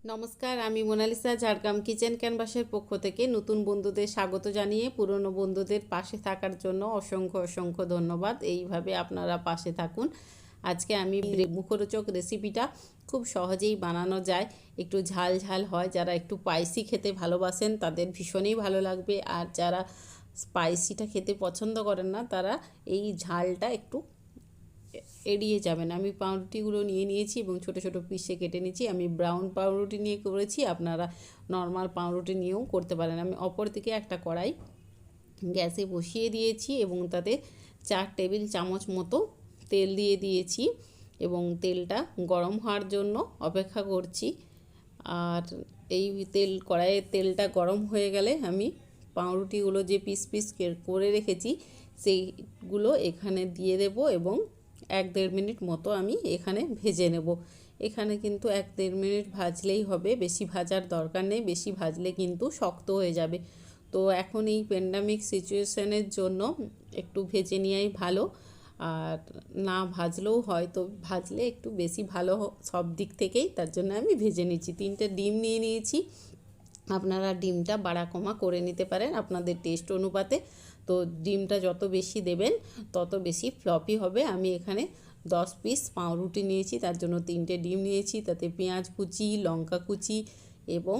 নমস্কার, আমি Mona Lisa Jhargram kitchen ক্যানভাসের পক্ষ থেকে নতুন বন্ধুদের স্বাগত জানিয়ে পুরনো বন্ধুদের পাশে থাকার জন্য অসংখ্য অসংখ্য ধন্যবাদ। এইভাবে আপনারা পাশে থাকুন। আজকে আমি মুখরোচক রেসিপিটা খুব সহজেই বানানো যায়, একটু ঝাল ঝাল হয়। যারা একটু স্পাইসি খেতে ভালোবাসেন তাদের ভীষণই ভালো লাগবে, আর যারা স্পাইসিটা খেতে পছন্দ করেন না তারা এই ঝালটা একটু এড়িয়ে যাবেন। আমি পাউরুটিগুলো নিয়ে নিয়েছি এবং ছোট ছোট পিসে কেটে নিয়েছি। আমি ব্রাউন পাউরুটি নিয়ে করেছি, আপনারা নর্মাল পাউরুটি নিয়েও করতে পারেন। আমি অপর দিকে একটা কড়াই গ্যাসে বসিয়ে দিয়েছি এবং তাতে 4 টেবিল চামচ মতো তেল দিয়ে দিয়েছি এবং তেলটা গরম হওয়ার জন্য অপেক্ষা করছি। আর এই কড়াইয়ের তেলটা গরম হয়ে গেলে আমি পাউরুটিগুলো যে পিস পিস করে রেখেছি সেইগুলো এখানে দিয়ে দেব এবং 1-1.5 মিনিট মতো আমি এখানে ভেজে নেব। এখানে কিন্তু 1-1.5 মিনিট ভাজলেই হবে, বেশি ভাজার দরকার নেই। বেশি ভাজলে কিন্তু শক্ত হয়ে যাবে। তো এখন এই প্যান্ডামিক সিচুয়েশনের জন্য একটু ভেজে নেওয়াই ভালো, আর না ভাজলেও হয়, তো ভাজলে একটু বেশি ভালো সব দিক থেকেই। তার জন্য আমি ভেজে নিচ্ছি। 3টে ডিম নিয়ে নিয়েছি। আপনারা ডিমটা বাড়া কমা করে নিতে পারেন আপনাদের টেস্ট অনুপাতে। তো ডিমটা যত বেশি দেবেন তত বেশি ফ্লপি হবে। আমি এখানে 10 পিস পাউরুটি নিয়েছি, তার জন্য 3টে ডিম নিয়েছি। তাতে পেঁয়াজ কুচি, লঙ্কা কুচি এবং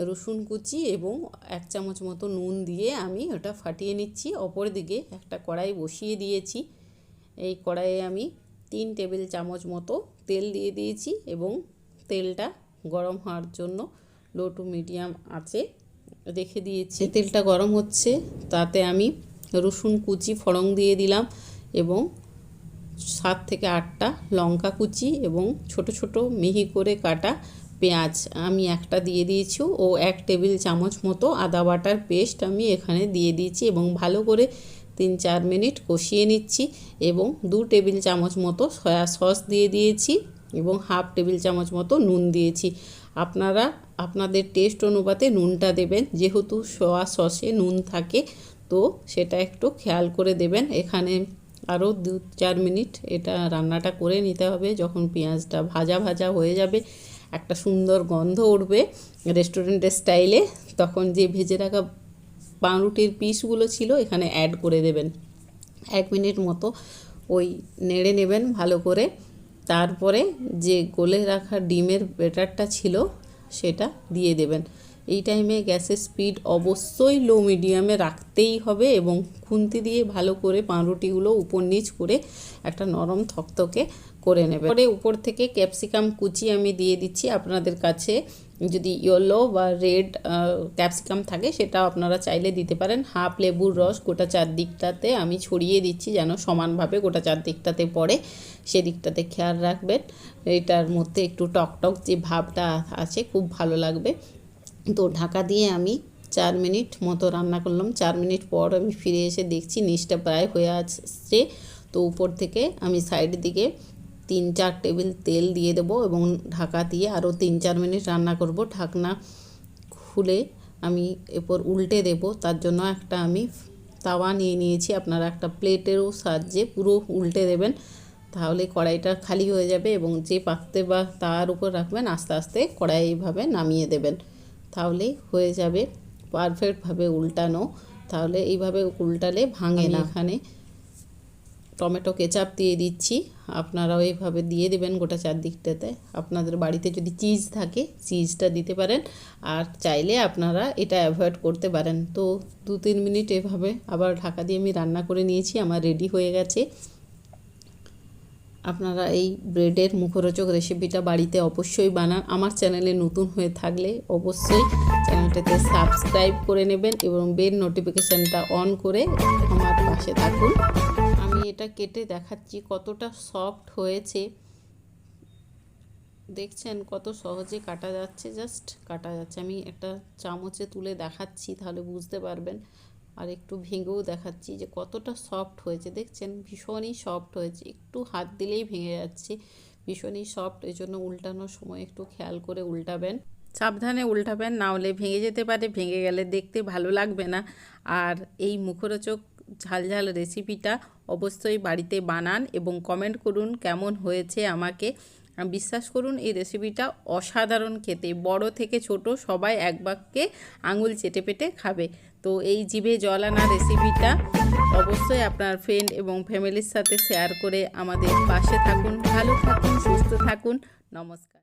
রসুন কুচি এবং 1 চামচ মতো নুন দিয়ে আমি ওটা ফাটিয়ে নিচ্ছি। অপর দিকে একটা কড়াই বসিয়ে দিয়েছি। এই কড়াইয়ে আমি 3 টেবিল চামচ মতো তেল দিয়ে দিয়েছি এবং তেলটা গরম হওয়ার জন্য লো টু মিডিয়াম আঁচে রেখে দিয়েছি। তেলটা গরম হচ্ছে, তাতে আমি রসুন কুচি ফোড়ন দিয়ে দিলাম এবং 7 থেকে 8টা লঙ্কা কুচি এবং ছোট ছোট মিহি করে কাটা পেঁয়াজ আমি একটা দিয়ে দিয়েছি ও 1 টেবিল চামচ মতো আদা বাটার পেস্ট আমি এখানে দিয়ে দিয়েছি এবং ভালো করে 3-4 মিনিট কষিয়ে নিচ্ছি এবং 2 টেবিল চামচ মতো সয়া সস দিয়ে দিয়েছি এবং হাফ টেবিল চামচ মতো নুন দিয়েছি। আপনারা আপনাদের টেস্ট অনুপাতে নুনটা দেবেন, যেহেতু সয়া সসে নুন থাকে তো সেটা একটু খেয়াল করে দেবেন। এখানে আরও 2-4 মিনিট এটা রান্নাটা করে নিতে হবে। যখন পেঁয়াজটা ভাজা ভাজা হয়ে যাবে, একটা সুন্দর গন্ধ উঠবে রেস্টুরেন্টের স্টাইলে, তখন যে ভেজে রাখা পাউরুটির পিসগুলো ছিল এখানে অ্যাড করে দেবেন। 1 মিনিট মতো ওই নেড়ে নেবেন ভালো করে। তারপরে যে গলে রাখা ডিমের ব্যাটারটা ছিল সেটা দিয়ে দেবেন। এই টাইমে গ্যাসের স্পিড অবশ্যই লো মিডিয়ামে রাখতেই হবে এবং খুন্তি দিয়ে ভালো করে পাউরুটিগুলো উপর নিচ করে একটা নরম থকথকে করে নেবে। পরে উপর থেকে ক্যাপসিকাম কুচি আমি দিয়ে দিচ্ছি। আপনাদের কাছে যদি ইয়েলো বা রেড ক্যাপসিকাম থাকে সেটা আপনারা চাইলে দিতে পারেন। হাফ লেবুর রস গোটা চারদিকটাতে আমি ছড়িয়ে দিচ্ছি যেন সমানভাবে গোটা চারদিকটাতে পড়ে, সেদিকটাতে খেয়াল রাখবেন। এটার মধ্যে একটু টকটক যে ভাবটা আছে খুব ভালো লাগবে। তো ঢাকা দিয়ে আমি 4 মিনিট মতো রান্না করলাম। 4 মিনিট পর আমি ফিরে এসে দেখছি নিচটা প্রায় হয়ে আসছে। তো উপর থেকে আমি সাইড দিকে 3-4 টেবিল তেল দিয়ে দেবো এবং ঢাকা দিয়ে আরও 3-4 মিনিট রান্না করব। ঢাকনা খুলে আমি এরপর উল্টে দেব। তার জন্য একটা আমি তাওয়া নিয়ে নিয়েছি। আপনারা একটা প্লেটেরও সাহায্যে পুরো উল্টে দেবেন, তাহলে কড়াইটা খালি হয়ে যাবে এবং যে পাত্রে বা তার উপর রাখবেন আস্তে আস্তে কড়াই এইভাবে নামিয়ে দেবেন, তাহলেই হয়ে যাবে পারফেক্টভাবে উল্টানো। তাহলে এইভাবে উল্টালে ভাঙে না। এখানে টমেটো কেচাপ দিয়ে দিচ্ছি, আপনারাও এইভাবে দিয়ে দেবেন গোটা চারদিকটাতে। আপনাদের বাড়িতে যদি চিজ থাকে চিজটা দিতে পারেন, আর চাইলে আপনারা এটা অ্যাভয়েড করতে পারেন। তো 2-3 মিনিট এভাবে আবার ঢাকা দিয়ে আমি রান্না করে নিয়েছি, আমার রেডি হয়ে গেছে। আপনারা এই ব্রেডের মুখরোচক রেসিপিটা বাড়িতে অবশ্যই বানান। আমার চ্যানেলে নতুন হয়ে থাকলে অবশ্যই চ্যানেলটাতে সাবস্ক্রাইব করে নেবেন এবং বেল নোটিফিকেশানটা অন করে আমার পাশে থাকুন। আমি এটা কেটে দেখাচ্ছি কতটা সফট হয়েছে। দেখছেন কত সহজে কাটা যাচ্ছে, জাস্ট কাটা যাচ্ছে। আমি একটা চামচে তুলে দেখাচ্ছি তাহলে বুঝতে পারবেন, আর একটু ভেঙেও দেখাচ্ছি যে কতটা সফট হয়েছে। দেখছেন ভীষণই সফট হয়েছে, একটু হাত দিলেই ভেঙে যাচ্ছে, ভীষণই সফট। এই জন্য উল্টানোর সময় একটু খেয়াল করে উল্টাবেন, সাবধানে উল্টাবেন, না হলে ভেঙে যেতে পারে। ভেঙে গেলে দেখতে ভালো লাগবে না। আর এই মুখরোচক ঝাল ঝাল রেসিপিটা অবশ্যই বাড়িতে বানান এবং কমেন্ট করুন কেমন হয়েছে আমাকে। বিশ্বাস করুন এই রেসিপিটা অসাধারণ খেতে, বড় থেকে ছোট সবাই এক বাক্যে আঙুল চেটে পেটে খাবে। তো এই জিভে জল আনা রেসিপিটা অবশ্যই আপনার ফ্রেন্ড এবং ফ্যামিলির সাথে শেয়ার করে আমাদের পাশে থাকুন। ভালো থাকুন, সুস্থ থাকুন। নমস্কার।